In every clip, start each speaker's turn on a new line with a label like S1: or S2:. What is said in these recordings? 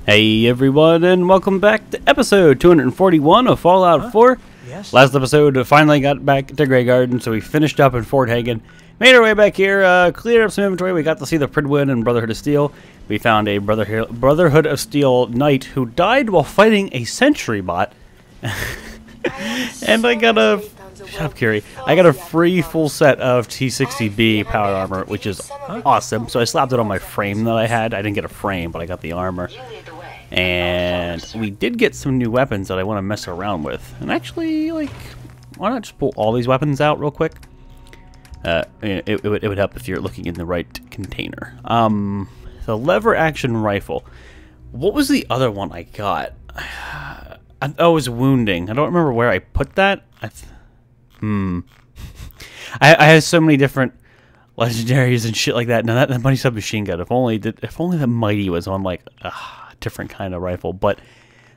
S1: Hey everyone, and welcome back to episode 241 of Fallout 4.
S2: Yes.
S1: Last episode, finally got back to Grey Garden, so we finished up in Fort Hagen. Made our way back here, cleared up some inventory. We got to see the Pridwin and Brotherhood of Steel. We found a Brotherhood of Steel knight who died while fighting a sentry bot. And I got a... Shut up, Curie. I got a free full set of T60B power armor, which is awesome. So I slapped it on my frame that I had. I didn't get a frame, but I got the armor. And we did get some new weapons that I want to mess around with. And actually, like, why not just pull all these weapons out real quick? It would help if you're looking in the right container. The lever action rifle. What was the other one I got? Oh, it was wounding. I don't remember where I put that. I have so many different legendaries and shit like that. Now that mighty submachine gun. If only the mighty was on like a different kind of rifle. But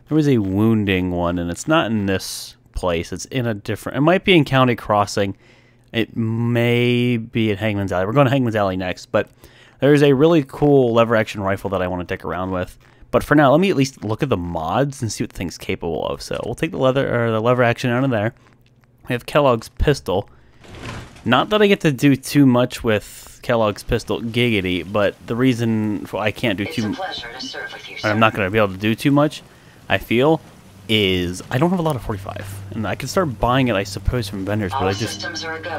S1: there was a wounding one, and it's not in this place. It's in a different. It might be in County Crossing. It may be at Hangman's Alley. We're going to Hangman's Alley next, but there's a really cool lever action rifle that I want to dick around with. But for now, let me at least look at the mods and see what the thing's capable of. So we'll take the lever action out of there. We have Kellogg's pistol. Not that I get to do too much with Kellogg's pistol, giggity, but the reason I can't do too much, I'm not going to be able to do too much, I feel, is I don't have a lot of 45. And I can start buying it, I suppose, from vendors, but I just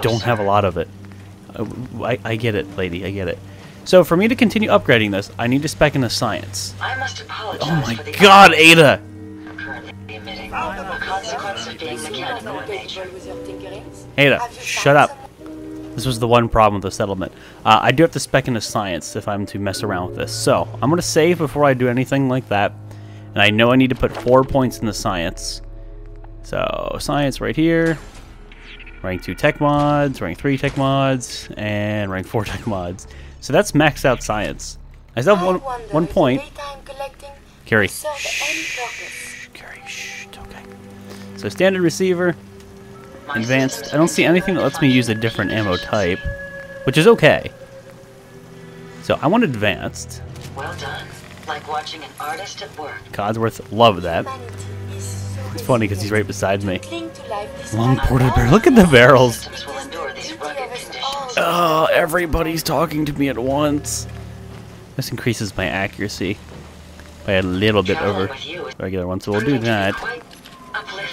S1: don't have a lot of it. I get it, lady, I get it. So for me to continue upgrading this, I need to spec into science.
S3: I must apologize.
S1: Oh my god, Ada! Ada, shut up. This was the one problem with the settlement. I do have to spec into science if I'm to mess around with this. So, I'm going to save before I do anything like that. And I know I need to put 4 points into science. So, science right here. Rank 2 tech mods, rank 3 tech mods, and rank 4 tech mods. So that's maxed out science. I still have one point. Carrie. Shh. Carrie, shh. It's okay. So standard receiver. Advanced. I don't see anything that lets me use a different ammo type, which is okay. So I want advanced.
S3: Well done. Like watching an artist at work.
S1: Codsworth, love that. It's funny because he's right beside me. Long ported barrel. Look at the barrels. Oh, everybody's talking to me at once. This increases my accuracy by a little bit over regular one, so we'll do that.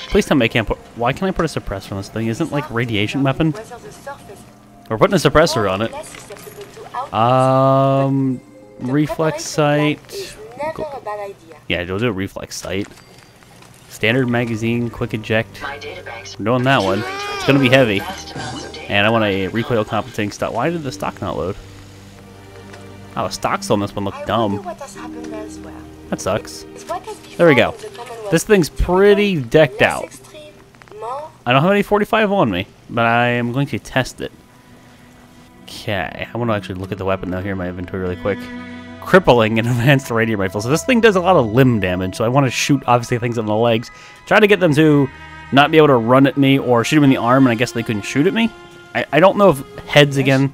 S1: Please tell me I can't put... Why can't I put a suppressor on this thing? Isn't it like a radiation weapon? We're putting a suppressor on it. Reflex sight. Yeah, we'll do a reflex sight. Standard magazine, quick eject. We're doing that one. It's going to be heavy. And I want a recoil compensating stock. Why did the stock not load? Oh, the stocks on this one look dumb. That sucks. There we go. This thing's pretty decked out. I don't have any 45 on me, but I am going to test it. Okay, I want to actually look at the weapon though here in my inventory really quick. Crippling and advanced radium rifle. So this thing does a lot of limb damage, so I want to shoot obviously things on the legs. Try to get them to not be able to run at me or shoot them in the arm, and I guess they couldn't shoot at me. I don't know if heads again.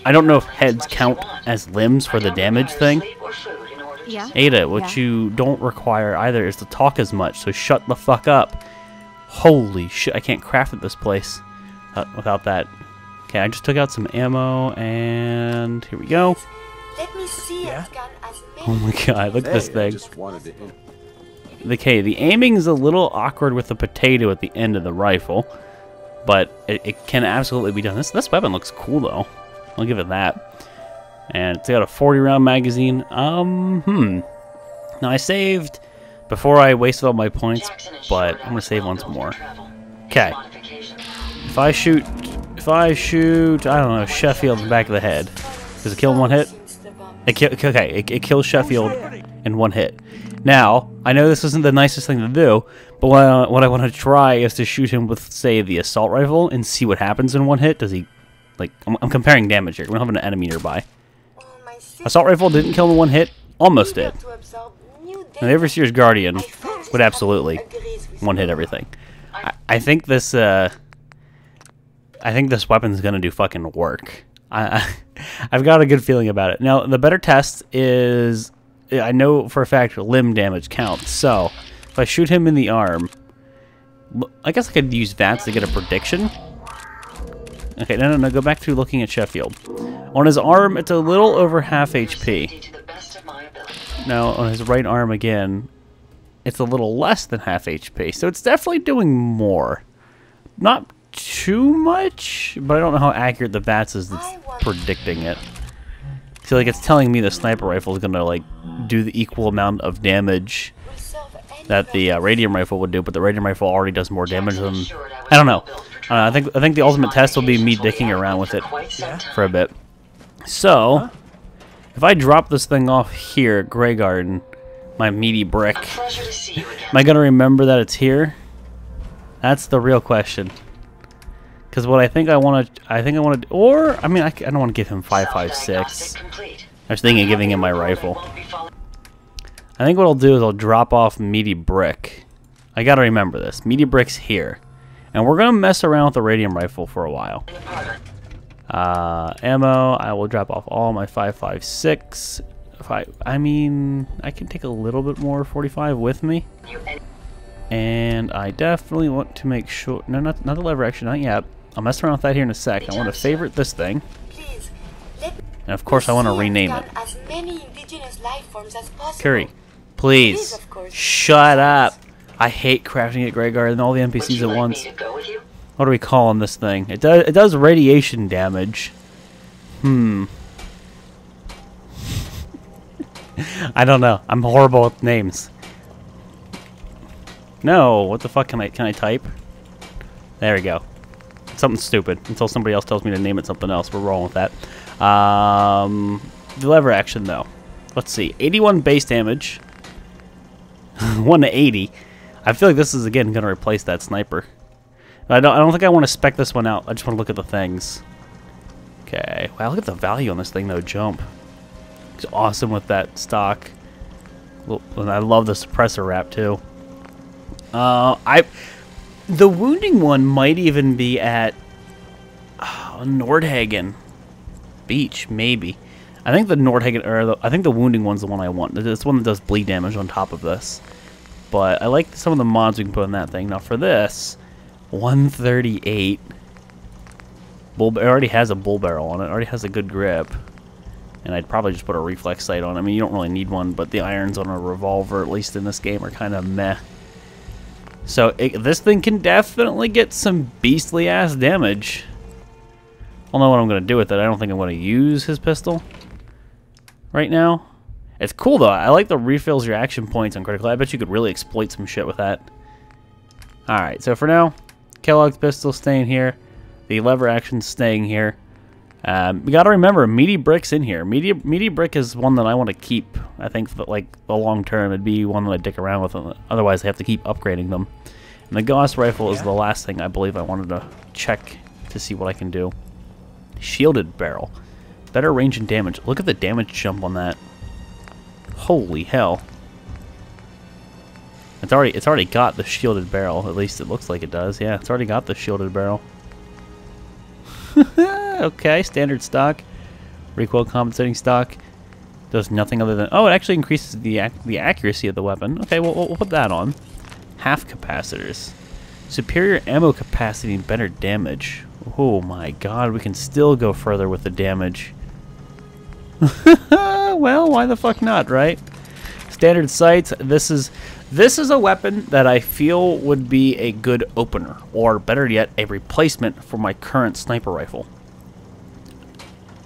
S1: I don't know if heads count as limbs for the damage thing.
S4: Yeah.
S1: Ada, what you don't require either is to talk as much, so shut the fuck up. Holy shit, I can't craft at this place without that. Okay, I just took out some ammo, and here we go.
S5: Let me see it.
S1: Oh my god, look at this thing. Okay, the aiming is a little awkward with the potato at the end of the rifle, but it can absolutely be done. This weapon looks cool, though. I'll give it that. And it's got a 40-round magazine. Now, I saved before I wasted all my points, but I'm going to save once more. Okay. If I shoot, I don't know, Sheffield in the back of the head. Does it kill in one hit? It kills Sheffield in one hit. Now, I know this isn't the nicest thing to do, but what I want to try is to shoot him with, say, the assault rifle and see what happens in one hit. Does he, like, I'm comparing damage here. We don't have an enemy nearby. Assault rifle didn't kill in one hit. Almost did. Now, the Overseer's Guardian would absolutely one hit everything. I think this weapon's gonna do fucking work. I've got a good feeling about it. Now, the better test is I know for a fact limb damage counts. So if I shoot him in the arm, I guess I could use VATS to get a prediction. Okay, no, go back to looking at Sheffield. On his arm, it's a little over half HP. Now, on his right arm again, it's a little less than half HP. So it's definitely doing more. Not too much, but I don't know how accurate the VATS is that's predicting it. So, like, it's telling me the sniper rifle is going to, like, do the equal amount of damage that the Radium rifle would do, but the Radium rifle already does more damage than... I don't know. I think the ultimate test will be me dicking around with it for a bit. So, if I drop this thing off here at Grey Garden, my meaty brick, am I going to remember that it's here? That's the real question. Because what I think I want to, or, I mean, I don't want to give him 5.56. I was thinking of giving him my rifle. I think what I'll do is I'll drop off meaty brick. I got to remember this. Meaty brick's here. And we're going to mess around with the Radium rifle for a while. Ammo, I will drop off all my 5.56. I mean, I can take a little bit more 45 with me. And I definitely want to make sure... No, not the lever action, not yet. I'll mess around with that here in a sec. I want to favorite this thing. And of course I want to rename it. Curry, please, shut up. I hate crafting at Grey Garden, all the NPCs at once. What are we calling this thing? It does radiation damage. I don't know. I'm horrible with names. No, what the fuck can I type? There we go. Something stupid until somebody else tells me to name it something else. We're rolling with that. The lever action though. Let's see. 81 base damage. 1 to 80. I feel like this is again going to replace that sniper. I don't think I want to spec this one out. I just want to look at the things. Okay. Wow, look at the value on this thing though. Jump. It's awesome with that stock. And I love the suppressor wrap too. The wounding one might even be at Nordhagen Beach, maybe. I think the Nordhagen, or I think the wounding one's the one I want. It's one that does bleed damage on top of this. But I like some of the mods we can put in that thing. Now for this, 138. It already has a bull barrel on it. It already has a good grip. And I'd probably just put a reflex sight on it. I mean, you don't really need one, but the irons on a revolver, at least in this game, are kind of meh. So this thing can definitely get some beastly ass damage. I don't know what I'm going to do with it. I don't think I'm going to use his pistol right now. It's cool though. I like the refills your action points on critical. I bet you could really exploit some shit with that. Alright, so for now, Kellogg's pistol staying here. The lever action's staying here. We got to remember, meaty brick's in here. Meaty brick is one that I want to keep. I think for like the long term, it'd be one that I dick around with. Otherwise, I have to keep upgrading them. And the Gauss rifle is the last thing I believe I wanted to check to see what I can do. Shielded barrel, better range and damage. Look at the damage jump on that. Holy hell! It's already got the shielded barrel. At least it looks like it does. Yeah, it's already got the shielded barrel. Okay, standard stock, recoil compensating stock, does nothing other than, oh, it actually increases the accuracy of the weapon. Okay, we'll put that on. Half capacitors, superior ammo capacity and better damage. Oh my god, we can still go further with the damage. Well, why the fuck not, right? Standard sights. This is a weapon that I feel would be a good opener, or better yet, a replacement for my current sniper rifle.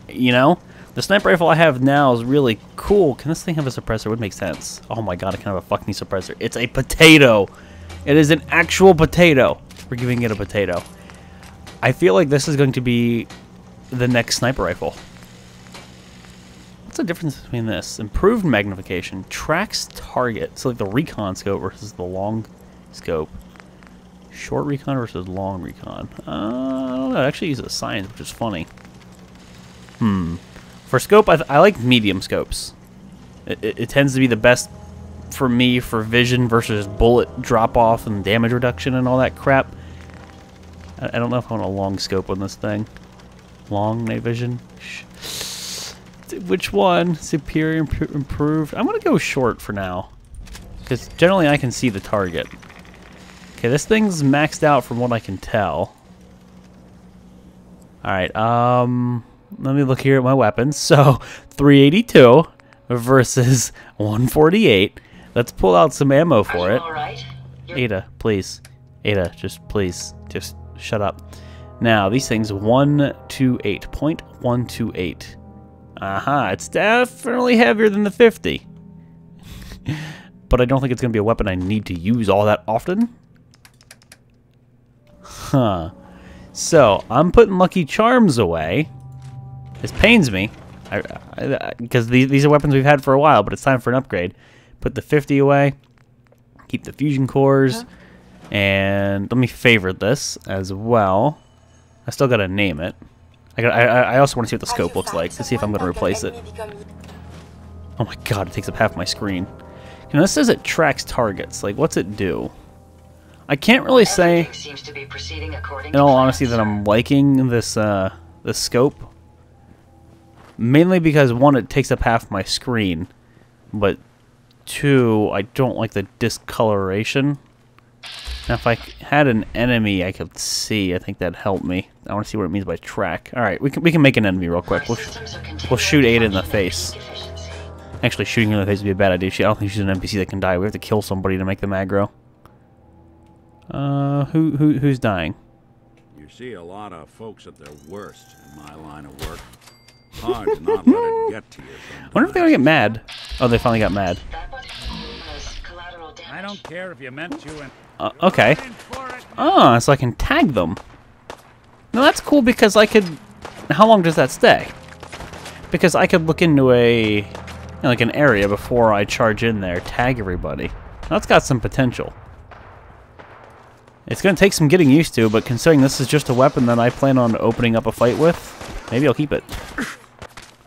S1: You know, the sniper rifle I have now is really cool. Can this thing have a suppressor? Would make sense. Oh my god, it can have a fucking suppressor. It's a potato. It is an actual potato. We're giving it a potato. I feel like this is going to be the next sniper rifle. What's the difference between this? Improved magnification. Tracks target. So like the recon scope versus the long scope. Short recon versus long recon. I don't know. It actually uses science, which is funny. For scope, I like medium scopes. It tends to be the best for me for vision versus bullet drop-off and damage reduction and all that crap. I don't know if I want a long scope on this thing. Long night vision. Which one? Superior, improved? I'm gonna go short for now. Because generally I can see the target. Okay, this thing's maxed out from what I can tell. Alright, let me look here at my weapons. So, 382 versus 148. Let's pull out some ammo for it.
S3: Right?
S1: Ada, please. Ada, just please. Just shut up. Now, these things, 128. 0.128. Aha, it's definitely heavier than the 50. But I don't think it's going to be a weapon I need to use all that often. Huh. So, I'm putting Lucky Charms away. This pains me. Because these are weapons we've had for a while, but it's time for an upgrade. Put the 50 away. Keep the fusion cores. And let me favorite this as well. I still got to name it. I also want to see what the scope looks like to see if I'm going to replace it. Oh my god, it takes up half my screen. You know, this says it tracks targets. Like, what's it do? I can't really say, in all honesty, that I'm liking this this scope. Mainly because, one, it takes up half my screen. But, two, I don't like the discoloration. Now, if I had an enemy I could see, I think that'd help me. I want to see what it means by track. Alright, we can make an enemy real quick. We'll shoot Ada in the face. Actually, shooting her in the face would be a bad idea. I don't think she's an NPC that can die. We have to kill somebody to make them aggro. Who's dying?
S2: You see a lot of folks at their worst in my line of work. Hard to not let it get to you.
S1: I wonder if they're gonna get mad. Oh, they finally got mad.
S2: I don't care if you meant to. And
S1: Okay. Oh, so I can tag them. No, that's cool because I could... How long does that stay? Because I could look into like an area before I charge in there, tag everybody. That's got some potential. It's going to take some getting used to, but considering this is just a weapon that I plan on opening up a fight with, maybe I'll keep it.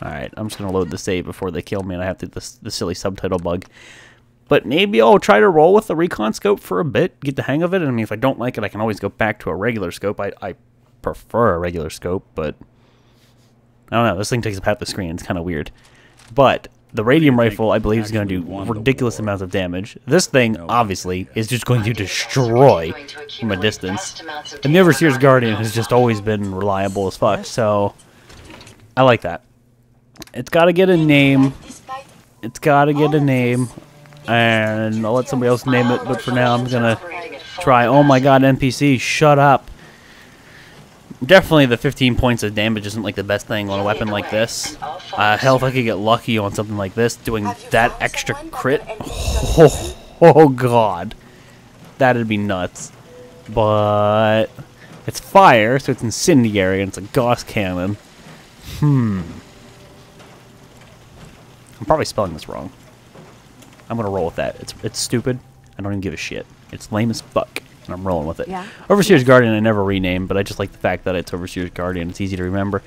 S1: Alright, I'm just going to load the save before they kill me and I have to the silly subtitle bug. But maybe I'll try to roll with the recon scope for a bit, get the hang of it. I mean, if I don't like it, I can always go back to a regular scope. I prefer a regular scope, but I don't know. This thing takes up half the screen. It's kind of weird. But the Radium rifle, I believe, is going to do ridiculous amounts of damage. This thing, obviously, is just going to destroy from a distance. And the Overseer's Guardian has just always been reliable as fuck, so I like that. It's got to get a name. It's got to get a name. And I'll let somebody else name it, but for now I'm going to try. Oh my god, NPC, shut up. Definitely the 15 points of damage isn't like the best thing on a weapon like this. Hell, if I could get lucky on something like this, doing that extra crit. Oh god. That'd be nuts. But it's fire, so it's incendiary, and it's a Gauss cannon. I'm probably spelling this wrong. I'm gonna roll with that. It's stupid. I don't even give a shit. It's lame as fuck, and I'm rolling with it.
S5: Yeah.
S1: Overseer's Guardian I never renamed, but I just like the fact that it's Overseer's Guardian. It's easy to remember.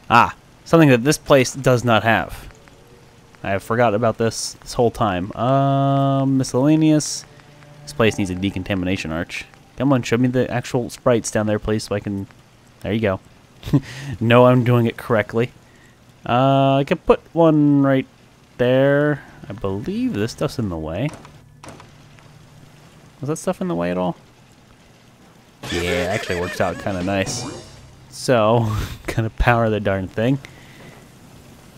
S1: Ah, something that this place does not have. I have forgotten about this whole time. Miscellaneous. This place needs a decontamination arch. Come on, show me the actual sprites down there, please, so I can... There you go. No, I'm doing it correctly. I could put one right there. I believe this stuff's in the way. Was that stuff in the way at all? Yeah, it actually works out kind of nice. So, gonna power the darn thing.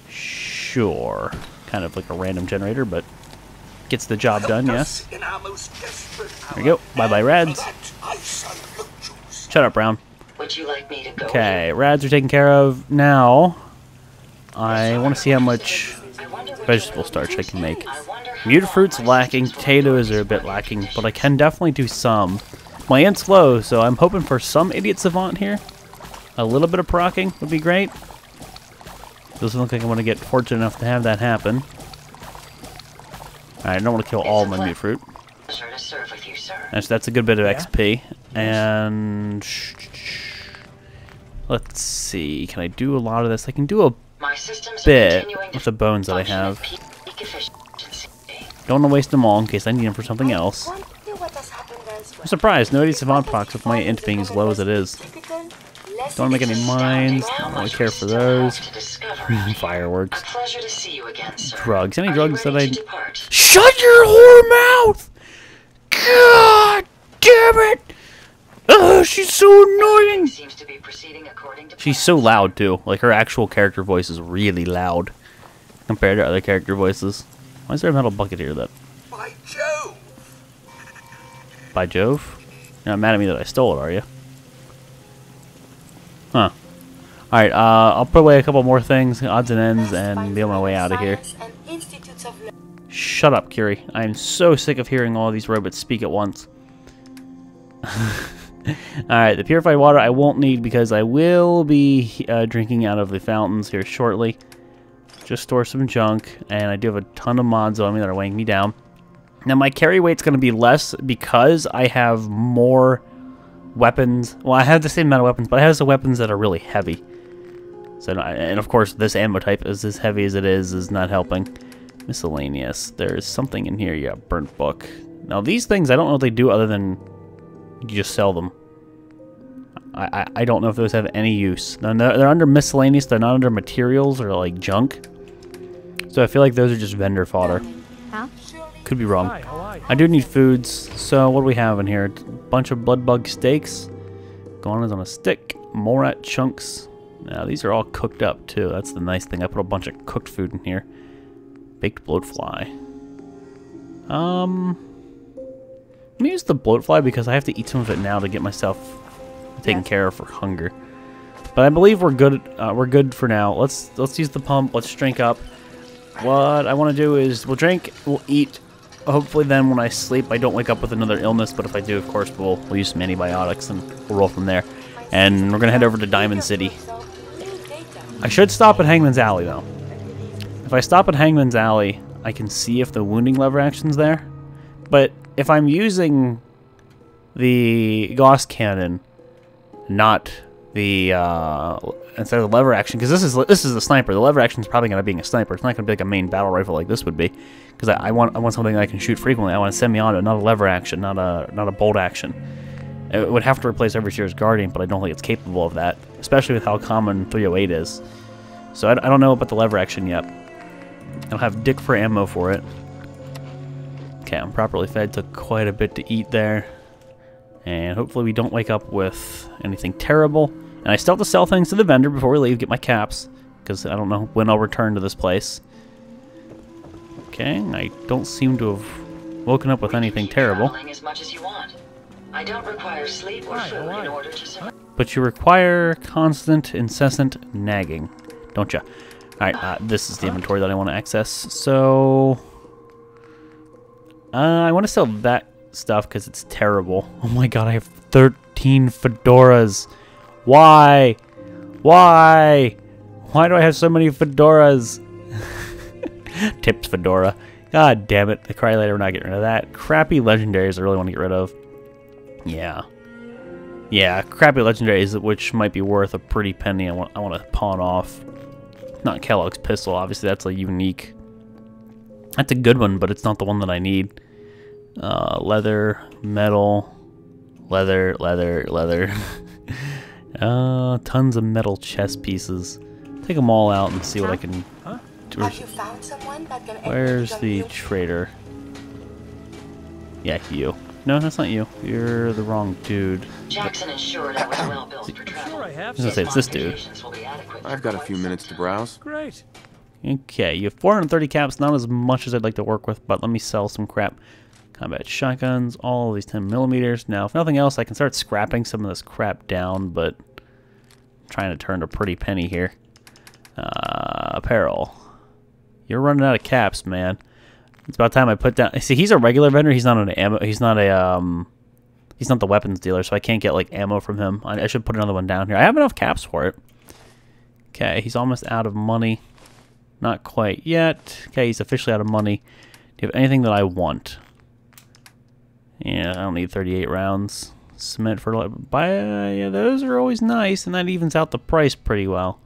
S1: Sure. Kind of like a random generator, but gets the job done, yes. There we go. Bye-bye, Rads. Shut up, Brown.
S3: Would you like me to go?
S1: Okay, Rads are taken care of. Now, I want to see how much vegetable starch I can make. Mutafruit's lacking, potatoes are a bit lacking, but I can definitely do some. My int's low, so I'm hoping for some idiot savant here. A little bit of procking would be great. Doesn't look like I'm going to get fortunate enough to have that happen. Alright, I don't want to kill all my mutafruit. That's a good bit of XP. And... let's see, can I do a lot of this? I can do a bit with the bones that I have. Don't want to waste them all in case I need them for something else. I'm surprised, nobody savant procs with my int being as low as it is. Don't want to make any mines, don't really care for those.
S3: around
S1: Fireworks.
S3: here. A pleasure to see you again, sir.
S1: Drugs. Any
S3: Are
S1: drugs
S3: you
S1: that
S3: ready
S1: I...
S3: to depart?
S1: Shut your whore mouth! God damn it! Ugh, she's so annoying!
S3: Seems to be proceeding according to
S1: She's
S3: plan,
S1: so
S3: sir.
S1: loud, too. Like, her actual character voice is really loud compared to other character voices. Why is there a metal bucket here, that...
S4: By Jove!
S1: By Jove? You're not mad at me that I stole it, are you? Huh. Alright, I'll put away a couple more things, odds and ends, and be on my way out of here. Shut up, Curie. I am so sick of hearing all these robots speak at once. Alright, the purified water I won't need because I will be drinking out of the fountains here shortly. Just store some junk, and I do have a ton of mods on me that are weighing me down. Now, my carry weight's going to be less because I have more weapons. Well, I have the same amount of weapons, but I have some weapons that are really heavy. So, and of course, this ammo type is as heavy as it is not helping. Miscellaneous. There's something in here. Yeah, burnt book. Now, these things, I don't know what they do other than you just sell them. I don't know if those have any use. No, they're under miscellaneous. They're not under materials or, like, junk. So I feel like those are just vendor fodder.
S6: Huh?
S1: Could be wrong. I do need foods. So what do we have in here? A bunch of blood bug steaks. Gonads on a stick. Morat chunks. Now, these are all cooked up, too. That's the nice thing. I put a bunch of cooked food in here. Baked bloatfly. Let me use the bloatfly because I have to eat some of it now to get myself taken care of for hunger. But I believe we're good. We're good for now. Let's use the pump. Let's drink up. What I want to do is we'll drink, we'll eat. Hopefully, then when I sleep, I don't wake up with another illness. But if I do, of course, we'll use some antibiotics and we'll roll from there. And we're gonna head over to Diamond City. I should stop at Hangman's Alley though. If I stop at Hangman's Alley, I can see if the wounding lever action's there. But if I'm using the Gauss cannon, not the instead of the lever action, because this is the sniper. The lever action is probably going to be a sniper. It's not going to be like a main battle rifle like this would be, because I want something that I can shoot frequently. I want to semi-auto, not a lever action, not a bolt action. It would have to replace Overseer's Guardian, but I don't think it's capable of that, especially with how common 308 is. So I don't know about the lever action yet. I'll have dick for ammo for it. Okay, I'm properly fed. Took quite a bit to eat there. And hopefully we don't wake up with anything terrible. And I still have to sell things to the vendor before we leave, get my caps. Because I don't know when I'll return to this place. Okay, I don't seem to have woken up with anything terrible.
S3: As much as you want. I don't require sleep or food in order to survive.
S1: But you require constant, incessant nagging, don't you? Alright, this is the inventory that I want to access. So, I want to sell that stuff because it's terrible. Oh my god, I have 13 fedoras. Why? Why? Why do I have so many fedoras? Tips fedora. God damn it. The cryolator, we're not getting rid of that. Crappy legendaries I really want to get rid of. Yeah. Yeah, crappy legendaries, which might be worth a pretty penny. I want to pawn off. Not Kellogg's pistol, obviously that's a unique. That's a good one, but it's not the one that I need. Leather, metal, leather. Tons of metal chest pieces. Take them all out and see what I can do.
S5: Have you found someone that can
S1: Where's the trader? Yeah, you. No, that's not you. You're the wrong dude.
S3: Jackson ensured I was well built for travel.
S7: Sure, I have.
S1: I was gonna say it's this dude.
S3: Modifications will be adequate
S4: I've
S3: for
S4: got a
S3: quite
S4: few
S3: some
S4: minutes to
S3: time.
S4: browse.
S7: Great.
S1: Okay, you have 430 caps, not as much as I'd like to work with, but let me sell some crap. Combat shotguns, all of these 10 millimeters. Now, if nothing else, I can start scrapping some of this crap down, but I'm trying to turn a pretty penny here. Apparel. You're running out of caps, man. It's about time I put down. See, he's a regular vendor. He's not an ammo. He's not the weapons dealer, so I can't get like ammo from him. I should put another one down here. I have enough caps for it. Okay, he's almost out of money. Not quite yet. Okay, he's officially out of money. Do you have anything that I want? Yeah, I don't need 38 rounds. Cement, fertilizer. Yeah, those are always nice, and that evens out the price pretty well.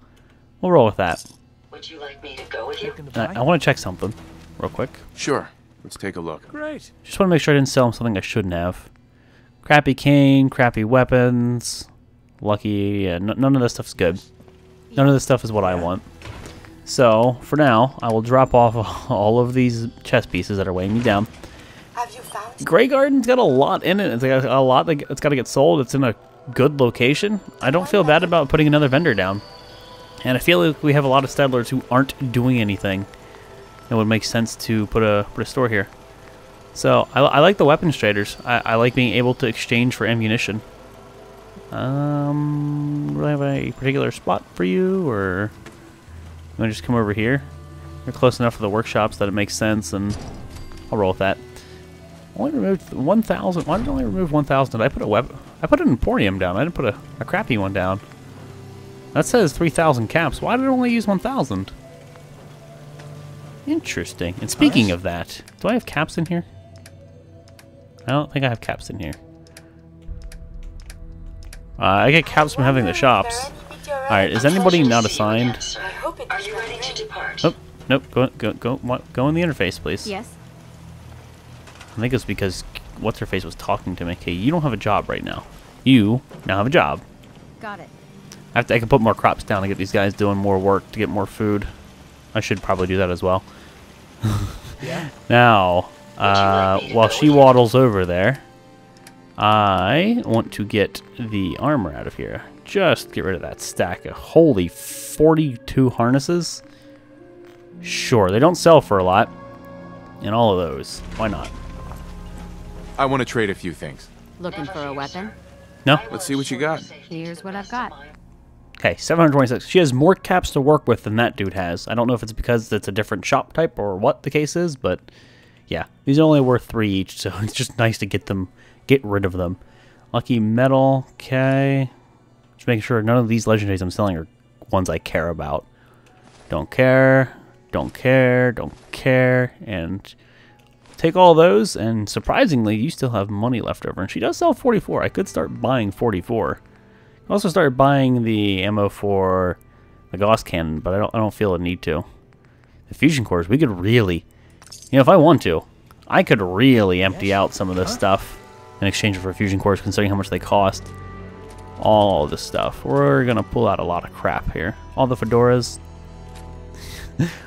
S1: We'll roll with that.
S3: Would you like me to go with you?
S1: I want to check something real quick.
S4: Sure. Let's take a look.
S7: Great.
S1: Just want to make sure I didn't sell him something I shouldn't have. Crappy cane, crappy weapons. Lucky, yeah, none of this stuff's good. None of this stuff is what I want. So, for now, I will drop off all of these chess pieces that are weighing me down.
S5: Have you found?
S1: Grey Garden's got a lot in it. It's got a lot that's got to get sold. It's in a good location. I don't feel bad about putting another vendor down. And I feel like we have a lot of settlers who aren't doing anything. It would make sense to put a store here. So, I like the weapons traders. I like being able to exchange for ammunition. Do I have a particular spot for you, or you want to just come over here? You're close enough to the workshops that it makes sense, and I'll roll with that. Only removed 1,000. Why did I only remove 1,000? I put a weapon. I put an Emporium down. I didn't put a crappy one down. That says 3,000 caps. Why did I only use 1,000? Interesting. And speaking of that, do I have caps in here? I don't think I have caps in here. I get caps from having the shops. Alright, is anybody not assigned?
S5: I hope it
S3: Are you ready to depart?
S1: Oh, nope. Go in the interface, please.
S6: Yes.
S1: I think it's because what's-her-face was talking to me. Okay, you don't have a job right now. You now have a job.
S6: Got it.
S1: I can put more crops down to get these guys doing more work to get more food. I should probably do that as well.
S7: Yeah.
S1: Now, while she waddles over there, I want to get the armor out of here. Just get rid of that stack of holy 42 harnesses. Sure, they don't sell for a lot. And all of those. Why not?
S4: I want to trade a few things.
S6: Looking for a weapon?
S1: No?
S4: Let's see what you got.
S6: Here's what I've got.
S1: Okay, 726. She has more caps to work with than that dude has. I don't know if it's because it's a different shop type or what the case is, but yeah. These are only worth 3 each, so it's just nice to get rid of them. Lucky metal, okay. Just making sure none of these legendaries I'm selling are ones I care about. Don't care, don't care, don't care, and take all those, and surprisingly, you still have money left over. And she does sell 44. I could start buying 44. I also started buying the ammo for the Gauss cannon, but I don't feel a need to. The fusion cores, we could really, you know, if I want to, I could really empty out some of this stuff in exchange for fusion cores, considering how much they cost. All this stuff. We're gonna pull out a lot of crap here. All the fedoras,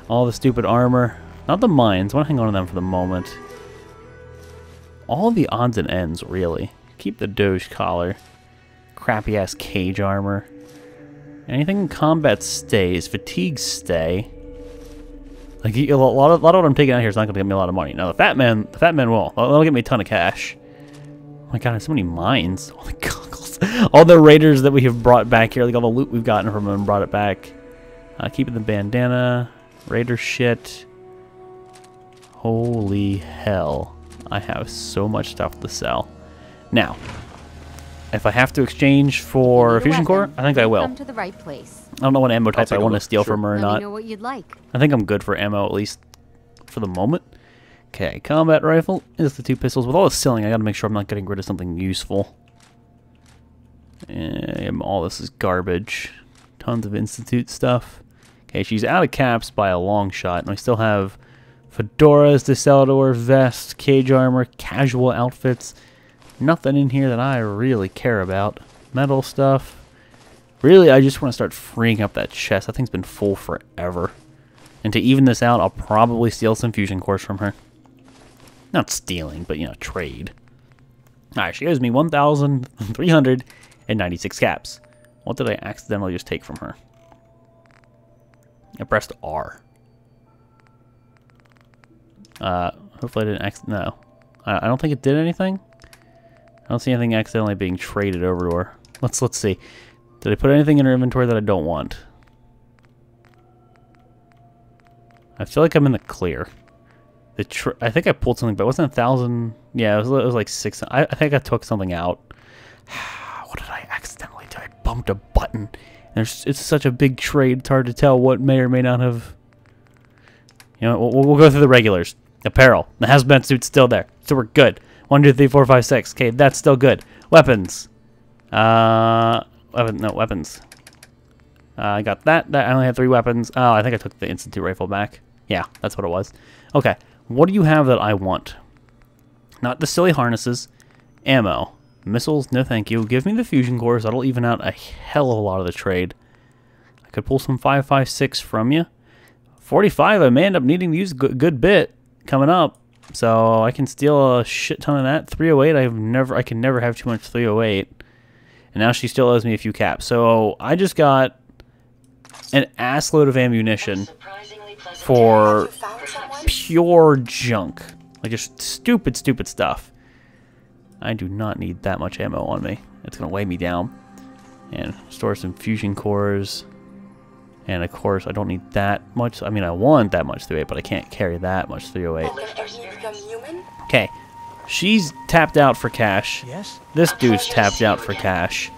S1: all the stupid armor, not the mines. I want to hang on to them for the moment. All the odds and ends, really. Keep the Doge collar. Crappy ass cage armor. Anything in combat stays. Fatigue stay. Like a lot of what I'm taking out here is not going to get me a lot of money. Now the fat man will. That'll get me a ton of cash. Oh my god, I have so many mines. All the goggles, all the raiders that we have brought back here, like all the loot we've gotten from them and brought it back. Keeping the bandana, raider shit. Holy hell! I have so much stuff to sell. Now. If I have to exchange for a fusion core, I think I will.
S6: Come to the right place.
S1: I don't know what ammo type I want to steal from her or
S6: Let
S1: not.
S6: me know what you'd like.
S1: I think I'm good for ammo, at least for the moment. Okay, combat rifle is the 2 pistols. With all the selling, I gotta make sure I'm not getting rid of something useful. And all this is garbage. Tons of Institute stuff. Okay, she's out of caps by a long shot, and I still have fedoras, Desalador, vest, cage armor, casual outfits. Nothing in here that I really care about. Metal stuff. Really, I just want to start freeing up that chest. That thing's been full forever. And to even this out, I'll probably steal some fusion cores from her. Not stealing, but, you know, trade. Alright, she owes me 1,396 caps. What did I accidentally just take from her? I pressed R. Hopefully I didn't no. I don't think it did anything. I don't see anything accidentally being traded over to her. Let's see. Did I put anything in her inventory that I don't want? I feel like I'm in the clear. I think I pulled something, but it wasn't 1,000. Yeah, it was like 6. I think I took something out. What did I accidentally do? I bumped a button. It's such a big trade. It's hard to tell what may or may not have. You know, we'll go through the regulars. Apparel. The hazmat suit's still there, so we're good. 1, 2, 3, 4, 5, 6. Okay, that's still good. Weapons. Weapons. I got that. I only had 3 weapons. Oh, I think I took the Institute rifle back. Yeah, that's what it was. Okay, what do you have that I want? Not the silly harnesses. Ammo. Missiles, no thank you. Give me the fusion cores. That'll even out a hell of a lot of the trade. I could pull some 5.56 from you. 45, I may end up needing to use a good bit coming up. So I can steal a shit ton of that. 308, I can never have too much 308. And now she still owes me a few caps. So I just got an assload of ammunition for pure junk. Like just stupid stuff. I do not need that much ammo on me. It's going to weigh me down. And store some fusion cores. And of course, I don't need that much. I mean, I want that much 308, but I can't carry that much 308. Okay. She's tapped out for cash.
S7: Yes.
S1: This dude's tapped out for cash.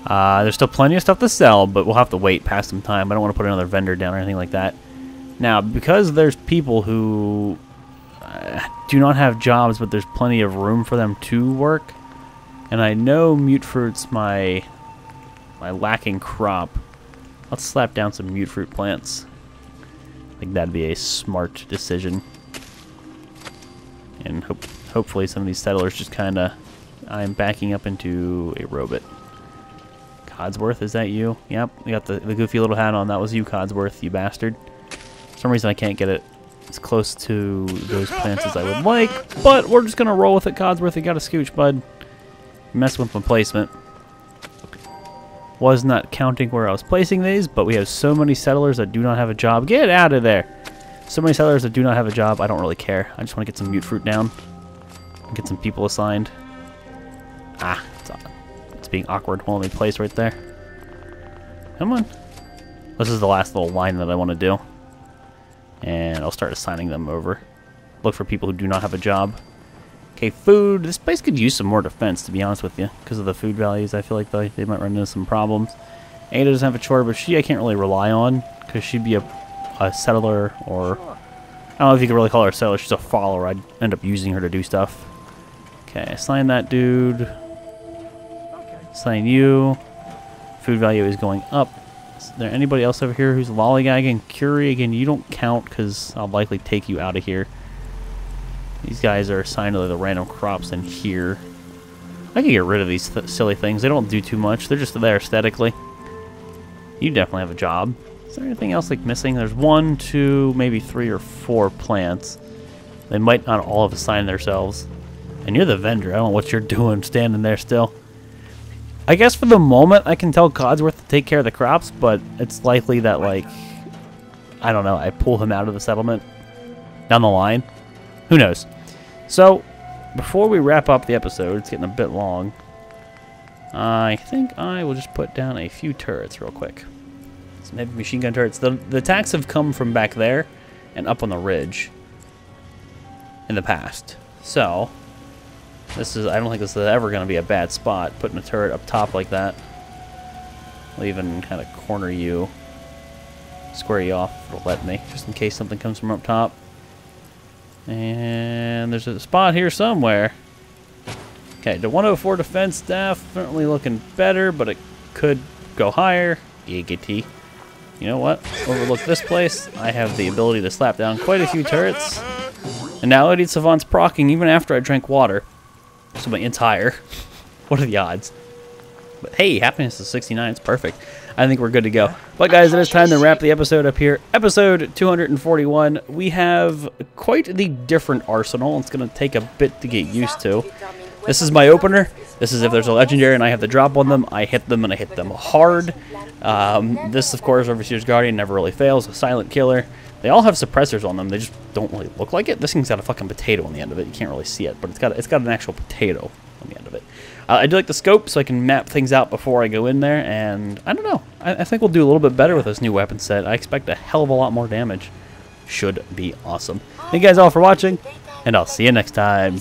S1: There's still plenty of stuff to sell, but we'll have to wait past some time. I don't want to put another vendor down or anything like that. Now, because there's people who do not have jobs, but there's plenty of room for them to work, and I know mute fruit's my lacking crop. Let's slap down some mute fruit plants. I think that'd be a smart decision. And hopefully some of these settlers just kind of... I'm backing up into a robot. Codsworth, is that you? Yep, you got the goofy little hat on. That was you, Codsworth, you bastard. For some reason I can't get it as close to those plants as I would like, but we're just going to roll with it, Codsworth. You got a scooch, bud. Mess with my placement. Was not counting where I was placing these, but we have so many settlers that do not have a job. Get out of there! So many settlers that do not have a job, I don't really care. I just want to get some mute fruit down. Get some people assigned. Ah, it's being awkward. Well, let me place right there. Come on. This is the last little line that I want to do. And I'll start assigning them over. Look for people who do not have a job. Okay, food. This place could use some more defense, to be honest with you. Because of the food values, I feel like they might run into some problems. Ada doesn't have a chore, but I can't really rely on. Because she'd be a settler, or... I don't know if you could really call her a settler. She's a follower. I'd end up using her to do stuff. Okay, assign that dude. Assign you. Food value is going up. Is there anybody else over here who's lollygagging? Curie, again, you don't count because I'll likely take you out of here. These guys are assigned to the random crops in here. I can get rid of these silly things. They don't do too much. They're just there aesthetically. You definitely have a job. Is there anything else like missing? There's 1, 2, maybe 3 or 4 plants. They might not all have assigned themselves. And you're the vendor. I don't know what you're doing standing there still. I guess for the moment I can tell Codsworth to take care of the crops, but it's likely that, like, I don't know, I pull him out of the settlement down the line. Who knows? So, before we wrap up the episode, it's getting a bit long, I think I will just put down a few turrets real quick. Some heavy machine gun turrets. The attacks have come from back there and up on the ridge in the past. So, I don't think this is ever going to be a bad spot, putting a turret up top like that. I'll even kind of corner you, square you off if it'll let me, just in case something comes from up top. And there's a spot here somewhere. Okay, the 104 defense staff, certainly looking better, but it could go higher. Giggity. You know what? Overlook this place. I have the ability to slap down quite a few turrets. And now Lady Savant's proccing even after I drank water. So my entire. What are the odds? But hey, happiness is 69. It's perfect. I think we're good to go. But guys, it is time to wrap the episode up here. Episode 241. We have quite the different arsenal. It's going to take a bit to get used to. This is my opener. This is if there's a legendary and I have the drop on them. I hit them and I hit them hard. This, of course, Overseer's Guardian never really fails. A silent killer. They all have suppressors on them. They just don't really look like it. This thing's got a fucking potato on the end of it. You can't really see it, but it's got an actual potato on the end of it. I do like the scope, so I can map things out before I go in there, and I don't know. I think we'll do a little bit better with this new weapon set. I expect a hell of a lot more damage. Should be awesome. Thank you guys all for watching, and I'll see you next time.